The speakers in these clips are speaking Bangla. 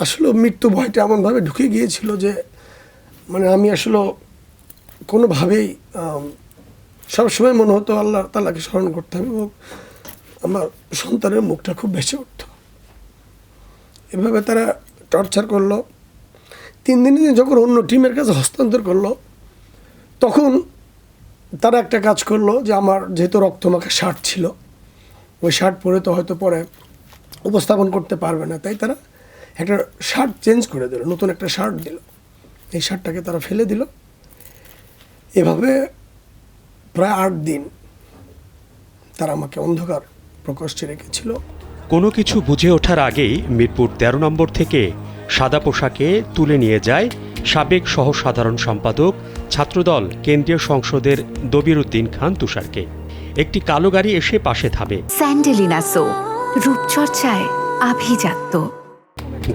আসলে মৃত্যু ভয়টা এমনভাবে ঢুকে গিয়েছিল যে মানে আমি আসলে কোনোভাবেই সবসময় মনে হতো আল্লাহ তাআলাকে স্মরণ করতে হবে এবং আমার সন্তানের মুখটা খুব বেশি উঠত। এভাবে তারা টর্চার করলো। 3 দিনে যখন অন্য টিমের কাছে হস্তান্তর করলো, তখন তারা একটা কাজ করলো যে আমার যেহেতু রক্তমাখা শার্ট ছিল, ওই শার্ট পরে তো হয়তো পরে উপস্থাপন করতে পারবে না, তাই তারা একটা শার্ট চেঞ্জ করে দিল, নতুন একটা শার্ট দিল। এই শার্টটাকে তারা ফেলে দিল। এভাবে প্রায় 8 দিন তারা আমাকে অন্ধকার প্রকোষ্ঠে রেখেছিল। কোনো কিছু বুঝে ওঠার আগেই মিরপুর 13 নম্বর থেকে সাদা পোশাকে তুলে নিয়ে যায় সাবেক সহসাধারণ সম্পাদক ছাত্রদল কেন্দ্রীয় সংসদের দবিরউদ্দিন খান তুষারকে। একটি কালো গাড়ি এসে পাশে থামে। স্যান্ডেলিনা সো, রূপচর্চায় আভিজাত্য।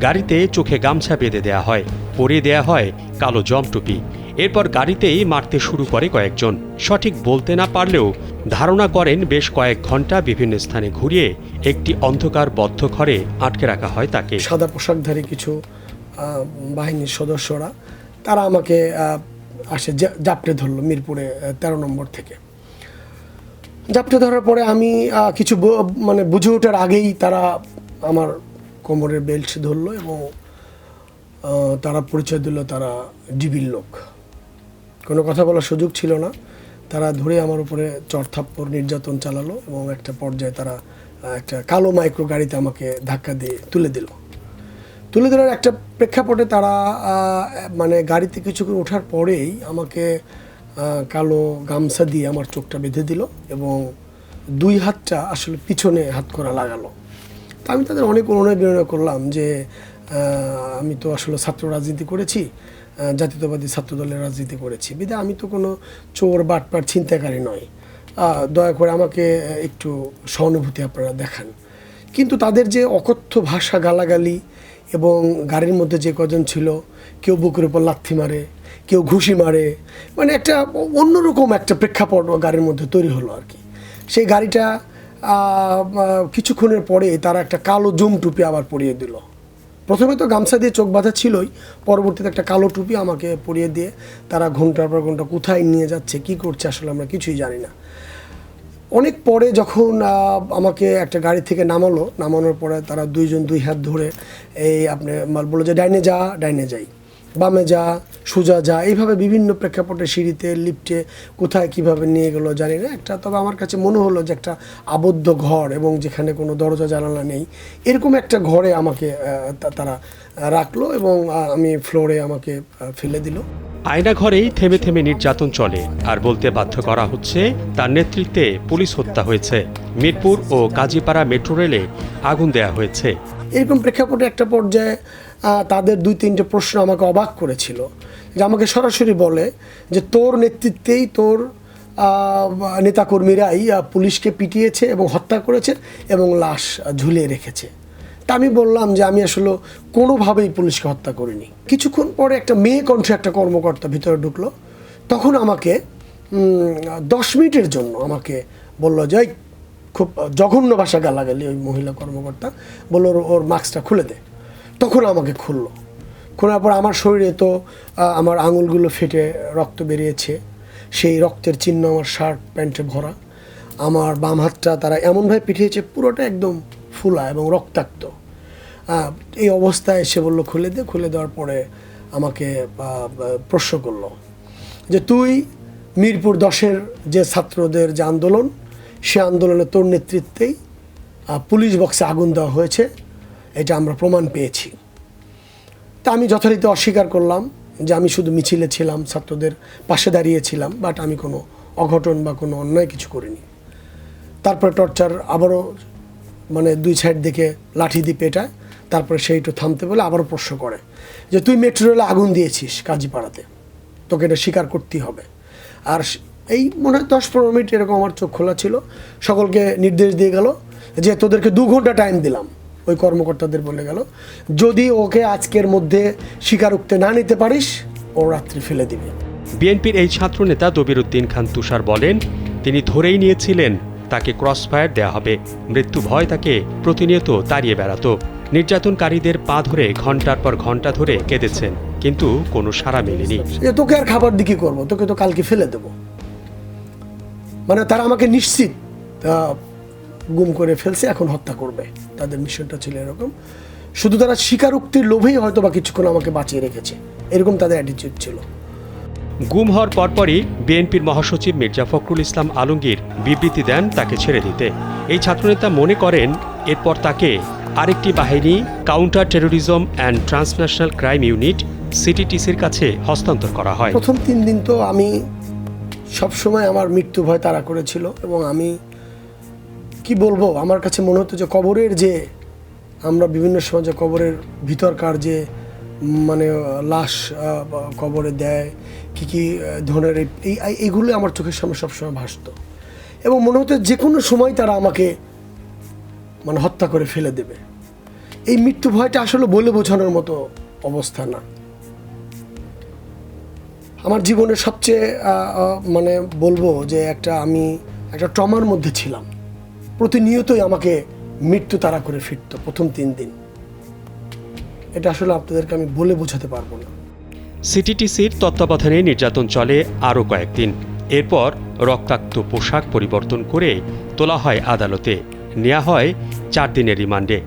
গাড়িতে চোখে গামছা বেঁধে দেয়া হয়, পরিয়ে দেয়া হয় কালো জমটুপি। এরপর গাড়িতেই মারতে শুরু করে কয়েকজন। সঠিক বলতে না পারলেও ধারণা করেন বেশ কয়েক ঘন্টা বিভিন্ন স্থানে ঘুরিয়ে একটি অন্ধকার বদ্ধ ঘরে আটকে রাখা হয় তাকে। সাদা পোশাকধারী কিছু বাহিনীর সদস্যরা তারা আমাকে আসে জাপটে ধরলো মিরপুরে 13 নম্বর থেকে। জাপটে ধরার পরে আমি কিছু মানে বুঝে ওঠার আগেই তারা আমার কোমরের বেল্ট ধরলো এবং তারা পরিচয় দিল তারা ডিবির লোক। কোনো কথা বলার সুযোগ ছিল না। তারা ধরে আমার উপরে চড়থাপ্পড় নির্যাতন চালালো এবং একটা পর্যায়ে তারা একটা কালো মাইক্রো গাড়িতে আমাকে ধাক্কা দিয়ে তুলে দিল। তুলে দেওয়ার একটা প্রেক্ষাপটে তারা মানে গাড়িতে কিছুক্ষণ ওঠার পরেই আমাকে কালো গামছা দিয়ে আমার চোখটা বেঁধে দিল এবং 2 হাতটা আসলে পিছনে হাত করা লাগালো। তা আমি তাদের অনেক অনুনয় করলাম যে আমি তো আসলে ছাত্র রাজনীতি করেছি, জাতীয়তাবাদী ছাত্রদলের রাজনীতি করেছি, বিধায় আমি তো কোনো চোর বাটপার ছিনতাইকারী নয়, দয়া করে আমাকে একটু সহানুভূতি আপনারা দেখান। কিন্তু তাদের যে অকথ্য ভাষা, গালাগালি এবং গাড়ির মধ্যে যে কজন ছিল, কেউ বুকের উপর লাথি মারে, কেউ ঘুষি মারে, মানে একটা অন্যরকম একটা প্রেক্ষাপট গাড়ির মধ্যে তৈরি হলো আর কি। সেই গাড়িটা কিছুক্ষণের পরে তারা একটা কালো জুম টুপি আবার পরিয়ে দিল। প্রথমে তো গামছা দিয়ে চোখ বাঁধা ছিলই, পরবর্তীতে একটা কালো টুপি আমাকে পরিয়ে দিয়ে তারা ঘন্টার পর ঘন্টা কোথায় নিয়ে যাচ্ছে, কি করছে আসলে আমরা কিছুই জানি না। অনেক পরে যখন আমাকে একটা গাড়ি থেকে নামানোর পরে তারা 2 জন 2 হাত ধরে এই আপনি বললো যে ডাইনে যা, ডাইনে যাই, বামে যা, সোজা যা, এইভাবে বিভিন্ন প্রেক্ষাপটে সিঁড়িতে, লিফটে, কোথায় কিভাবে নিয়ে গেলো জানি না। তবে আমার কাছে মনে হলো যে একটা আবদ্ধ ঘর এবং যেখানে কোনো দরজা জানালা নেই, এরকম একটা ঘরে আমাকে তারা রাখলো এবং আমি ফ্লোরে আমাকে ফেলে দিল। আয়না ঘরেই থেমে থেমে নির্যাতন চলে, আর বলতে বাধ্য করা হচ্ছে তার নেতৃত্বে পুলিশ হত্যা হয়েছে, মিরপুর ও কাজীপাড়া মেট্রো রেলে আগুন দেয়া হয়েছে। এরকম প্রেক্ষাপটে একটা পর্যায়ে তাদের 2-3টে প্রশ্ন আমাকে অবাক করেছিল, যে আমাকে সরাসরি বলে যে তোর নেতৃত্বেই তোর নেতাকর্মীরাই পুলিশকে পিটিয়েছে এবং হত্যা করেছে এবং লাশ ঝুলিয়ে রেখেছে। তা আমি বললাম যে আমি আসলে কোনোভাবেই পুলিশকে হত্যা করিনি। কিছুক্ষণ পরে একটা মেয়ে কণ্ঠে একটা কর্মকর্তা ভিতরে ঢুকলো। তখন আমাকে 10 মিনিটের জন্য আমাকে বললো যে খুব জঘন্য ভাষা গালাগালি, ওই মহিলা কর্মকর্তা বললো ওর মাস্কটা খুলে দে। তখন আমাকে খুললো। খোলার পর আমার শরীরে তো আমার আঙুলগুলো ফেটে রক্ত বেরিয়েছে, সেই রক্তের চিহ্ন আমার শার্ট প্যান্টে ভরা। আমার বাম হাতটা তারা এমনভাবে পিটিয়েছে পুরোটা একদম ফুলা এবং রক্তাক্ত। এই অবস্থায় এসে বললো খুলে দে। খুলে দেওয়ার পরে আমাকে প্রশ্ন করলো যে তুই মিরপুর 10-এর যে ছাত্রদের যে আন্দোলন, সে আন্দোলনে তোর নেতৃত্বেই পুলিশ বক্সে আগুন দেওয়া হয়েছে, এটা আমরা প্রমাণ পেয়েছি। তা আমি যথারীতি অস্বীকার করলাম যে আমি শুধু মিছিলে ছিলাম, ছাত্রদের পাশে দাঁড়িয়েছিলাম, বাট আমি কোনো অঘটন বা কোনো অন্যায় কিছু করিনি। তারপরে টর্চার আবারও মানে 2 সাইড দেখে লাঠি দিয়ে পেটায়। তারপরে সেইটা থামতে বলে আবারও প্রশ্ন করে যে তুই মেট্রো রেলে আগুন দিয়েছিস কাজীপাড়াতে, তোকে এটা স্বীকার করতেই হবে। আর এই মনে হয় 10-15 মিনিট এরকম আমার চোখ খোলা ছিল। সকলকে নির্দেশ দিয়ে গেল যে তোদেরকে 2 ঘন্টা টাইম দিলাম। ওই কর্মকর্তাদের বলে গেল যদি ওকে আজকের মধ্যে স্বীকারোক্তি না নিতে পারিস, ও রাত্রি ফেলে দিবে। বিএনপির এই ছাত্রনেতা দবিরউদ্দিন খান তুষার বলেন, তিনি ধরেই নিয়েছিলেন তাকে ক্রসফায়ার দেয়া হবে। মৃত্যু ভয় তাকে প্রতিনিয়ত তাড়িয়ে বেড়াতো। নির্যাতনকারীদের পা ধরে ঘন্টার পর ঘন্টা ধরে কেঁদেছেন, কিন্তু কোনো সাড়া মেলেনি। যে তোকে আর খাবার দিকে করবো, তোকে তো কালকে ফেলে দেবো। মানে তারা আমাকে নিশ্চিত গুম করে ফেলছে, এখন হত্যা করবে। তাদের মিশনটা ছিল এরকম। শুধু তারা স্বীকারোক্তির লোভেই হয়তো বা কিছুক্ষণ আমাকে বাঁচিয়ে রেখেছে, এরকম তাদের অ্যাটিটিউড ছিল। গুম হওয়ার পরপরই বিএনপির মহাসচিব মির্জা ফখরুল ইসলাম আলমগীর বিবৃতি দেন তাকে ছেড়ে দিতে। এই ছাত্রনেতা মনে করেন এরপর তাকে আরেকটি বাহিনী counter terrorism and transnational crime unit সিটিটিসির কাছে হস্তান্তর করা হয়। প্রথম 3 দিন তো আমি সবসময় আমার মৃত্যু ভয় তাড়া করেছিল, এবং আমি কি বলবো, আমার কাছে মনে হতো যে কবরের যে আমরা বিভিন্ন সময় যে কবরের ভিতরকার যে মানে লাশ কবরে দেয় কি কি ধরনের এইগুলো আমার চোখের সামনে সবসময় ভাসতো, এবং মনে হতো যে কোনো সময় তারা আমাকে মানে হত্যা করে ফেলে দেবে। এই মৃত্যু ভয়টা আসলে বলে বোঝানোর মতো অবস্থা না। আমার জীবনের সবচেয়ে মানে বলবো যে আমি একটা ট্রমার মধ্যে ছিলাম। প্রতিনিয়তই আমাকে মৃত্যু তাড়া করে ফিরত প্রথম 3 দিন। এটা আসলে আপনাদেরকে আমি বলে বোঝাতে পারবো না। সিটিটিসির তত্ত্বাবধানে নির্যাতন চলে আরও কয়েকদিন। এরপর রক্তাক্ত পোশাক পরিবর্তন করে তোলা হয় আদালতে, নেওয়া হয় 4 দিনের রিমান্ডে।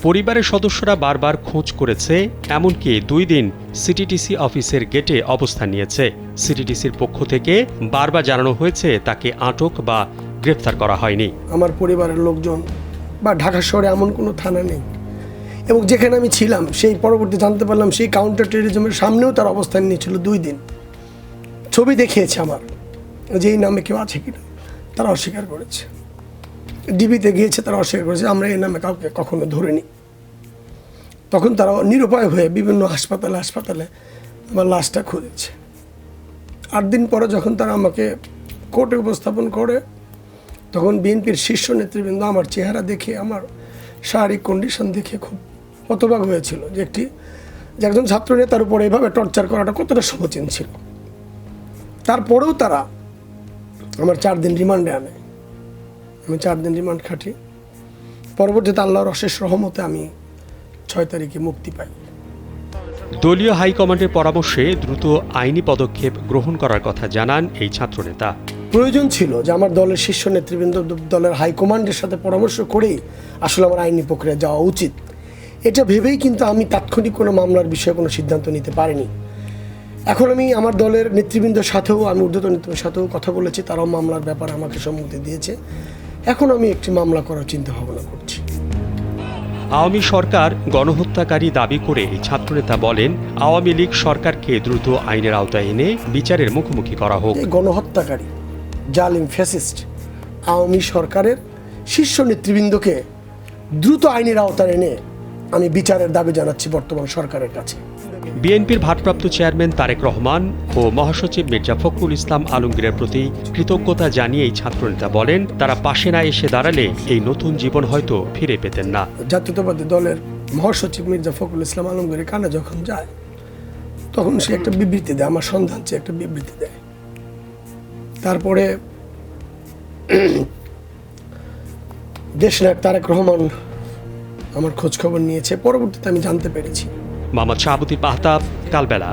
পরিবারের সদস্যরা বারবার খোঁজ করেছে, এমনকি 2 দিন সিটিটিসি অফিসের গেটে অবস্থান নিয়েছে। সিটিটিসির পক্ষ থেকে বারবার জানানো হয়েছে তাকে আটক বা গ্রেফতার করা হয়নি। আমার পরিবারের লোকজন বা ঢাকা শহরে এমন কোনো থানা নেই, এবং যেখানে আমি ছিলাম সেই পরবর্তী জানতে পারলাম সেই কাউন্টার টেরোরিজমের সামনেও তার অবস্থান নিয়েছিল 2 দিন। ছবি দেখিয়েছে আমার, যে এই নামে কেউ আছে কিনা, তারা অস্বীকার করেছে। ডিবিতে গিয়েছে, তারা অস্বীকার করেছে আমরা এই নামে কাউকে কখনো ধরিনি। তখন তারা নিরুপায় হয়ে বিভিন্ন হাসপাতালে আমার লাশটা খুঁজেছে। 8 দিন পরে যখন তারা আমাকে কোর্টে উপস্থাপন করে, তখন বিএনপির শীর্ষ নেতৃবৃন্দ আমার চেহারা দেখে, আমার শারীরিক কন্ডিশন দেখে খুব হতবাক হয়েছিল যে একজন ছাত্র নেতার উপরে এভাবে টর্চার করাটা কতটা সমীচীন ছিল। তারপরেও তারা আমার 4 দিন রিমান্ডে আনে। আমি 4 দিন রিমান্ড খাটি। পরবর্তীতে আল্লাহর অশেষ রহমতে আমি 6 তারিখে মুক্তি পাই। দলীয় হাইকমান্ডের পরামর্শে দ্রুত আইনি পদক্ষেপ গ্রহণ করার কথা জানান এই ছাত্রনেতা। প্রয়োজন ছিল যে আমার দলের শীর্ষ নেতৃবৃন্দ, দলের হাইকমান্ডের সাথে পরামর্শ করেই আসলে আমার আইনি প্রক্রিয়া যাওয়া উচিত। এটা ভেবেই কিন্তু আমি তাৎক্ষণিক কোনো মামলার বিষয়ে কোনো সিদ্ধান্ত নিতে পারিনি। এখন আমি আমার দলের নেতৃবৃন্দের সাথেও, আমি ঊর্ধ্বতন নেতৃবৃন্দের সাথেও কথা বলেছি, তারাও মামলার ব্যাপারে আমাকে সম্মতি দিয়েছে। এখন আমি একটি মামলা করার চিন্তা ভাবনা করছি। আওয়ামী সরকার গণহত্যাকারী দাবি করে এই ছাত্রনেতা বলেন, আওয়ামী লীগ সরকারকে দ্রুত আইনের আওতায় এনে বিচারের মুখোমুখি করা হোক। এই গণহত্যাকারী জালিম ফ্যাসিস্ট আওয়ামী সরকারের শীর্ষ নেতৃবৃন্দকে দ্রুত আইনের আওতায় এনে আমি বিচারের দাবি জানাচ্ছি বর্তমান সরকারের কাছে। বিএনপির ভারপ্রাপ্ত চেয়ারম্যান তারেক রহমান ও মহাসচিব মির্জা ফখরুল ইসলাম আলমগীরের প্রতি কৃতজ্ঞতা জানিয়ে এই ছাত্রনেতা বলেন, তারা পাশে না এসে দাঁড়ালে এই নতুন জীবন হয়তো ফিরে পেতেন না। জাতীয়তাবাদী দলের মহাসচিব মির্জা ফখরুল ইসলাম আলমগীরের কানে যখন যায়, তখন সে একটা বিবৃতি দেয়, আমার সন্ধান চেয়ে একটা বিবৃতি দেয়। তারপরে দেশনায়ক তারেক রহমান আমার খোঁজ খবর নিয়েছে। পরবর্তীতে আমি জানতে পেরেছি। মোহাম্মদ শাহাবুদ্দিন মাহতাব, কালবেলা।